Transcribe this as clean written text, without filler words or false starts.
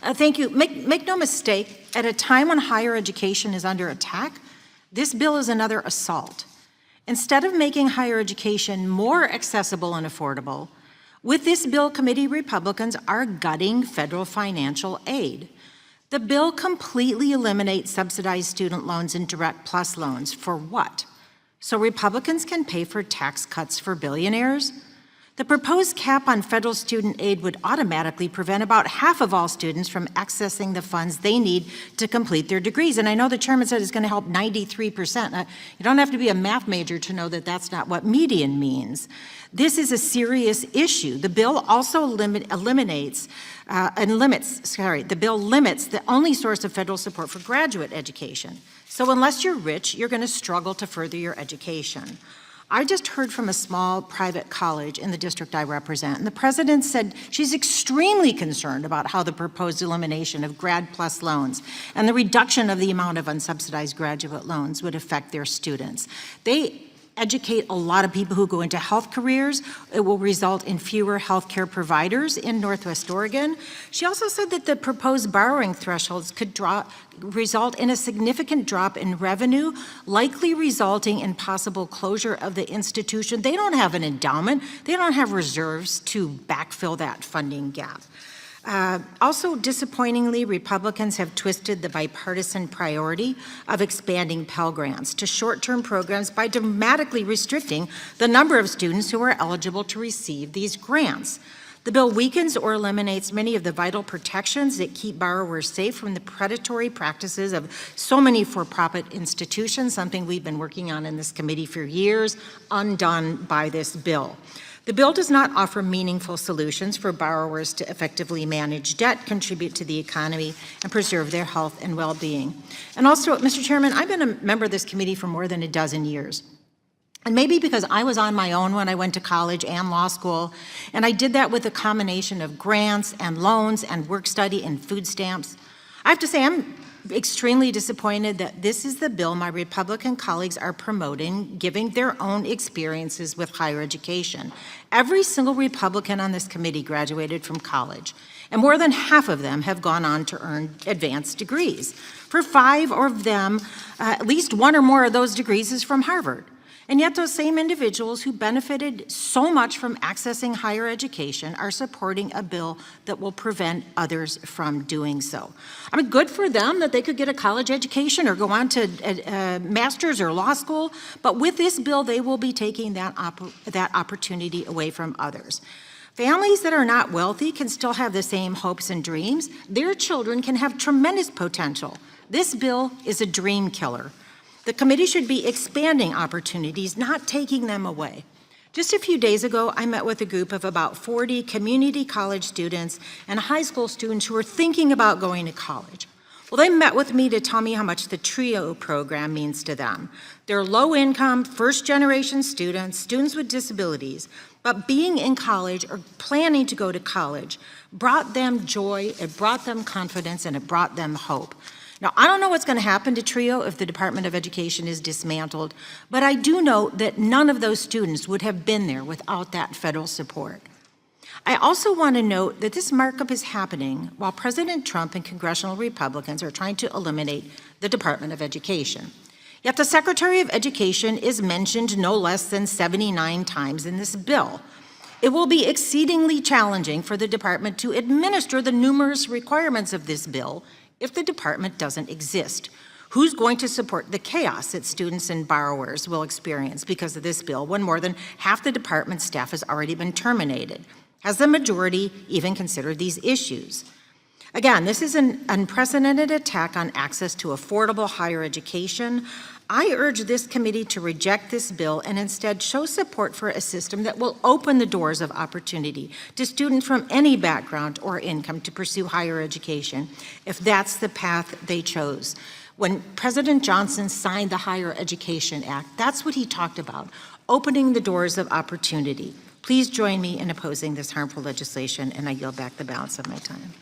Thank you. Make no mistake, at a time when higher education is under attack, this bill is another assault. Instead of making higher education more accessible and affordable, with this bill, committee Republicans are gutting federal financial aid. The bill completely eliminates subsidized student loans and direct plus loans. For what? So Republicans can pay for tax cuts for billionaires? The proposed cap on federal student aid would automatically prevent about half of all students from accessing the funds they need to complete their degrees. And I know the chairman said it's going to help 93%. You don't have to be a math major to know that that's not what median means. This is a serious issue. The bill also limits the only source of federal support for graduate education. So unless you're rich, you're going to struggle to further your education. I just heard from a small private college in the district I represent, and the president said she's extremely concerned about how the proposed elimination of Grad Plus loans and the reduction of the amount of unsubsidized graduate loans would affect their students. They educate a lot of people who go into health careers. It will result in fewer healthcare providers in Northwest Oregon. She also said that the proposed borrowing thresholds could result in a significant drop in revenue, likely resulting in possible closure of the institution. They don't have an endowment. They don't have reserves to backfill that funding gap. Also, disappointingly, Republicans have twisted the bipartisan priority of expanding Pell Grants to short-term programs by dramatically restricting the number of students who are eligible to receive these grants. The bill weakens or eliminates many of the vital protections that keep borrowers safe from the predatory practices of so many for-profit institutions, something we've been working on in this committee for years, undone by this bill. The bill does not offer meaningful solutions for borrowers to effectively manage debt, contribute to the economy, and preserve their health and well-being. And also, Mr. Chairman, I've been a member of this committee for more than a dozen years. And maybe because I was on my own when I went to college and law school, and I did that with a combination of grants and loans and work study and food stamps. I have to say, I'm extremely disappointed that this is the bill my Republican colleagues are promoting, giving their own experiences with higher education. Every single Republican on this committee graduated from college, and more than half of them have gone on to earn advanced degrees. For 5 of them, at least 1 or more of those degrees is from Harvard. And yet those same individuals who benefited so much from accessing higher education are supporting a bill that will prevent others from doing so. I mean, good for them that they could get a college education or go on to a master's or law school, but with this bill, they will be taking that opportunity away from others. Families that are not wealthy can still have the same hopes and dreams. Their children can have tremendous potential. This bill is a dream killer. The committee should be expanding opportunities, not taking them away. Just a few days ago, I met with a group of about 40 community college students and high school students who are thinking about going to college. Well, they met with me to tell me how much the TRIO program means to them. They're low-income, first-generation students, students with disabilities, but being in college or planning to go to college brought them joy, it brought them confidence, and it brought them hope. Now, I don't know what's going to happen to TRIO if the Department of Education is dismantled, but I do know that none of those students would have been there without that federal support. I also want to note that this markup is happening while President Trump and congressional Republicans are trying to eliminate the Department of Education. Yet the Secretary of Education is mentioned no less than 79 times in this bill. It will be exceedingly challenging for the department to administer the numerous requirements of this bill if the department doesn't exist. Who's going to support the chaos that students and borrowers will experience because of this bill when more than half the department's staff has already been terminated? Has the majority even considered these issues? Again, this is an unprecedented attack on access to affordable higher education. I urge this committee to reject this bill and instead show support for a system that will open the doors of opportunity to students from any background or income to pursue higher education, if that's the path they chose. When President Johnson signed the Higher Education Act, that's what he talked about, opening the doors of opportunity. Please join me in opposing this harmful legislation, and I yield back the balance of my time.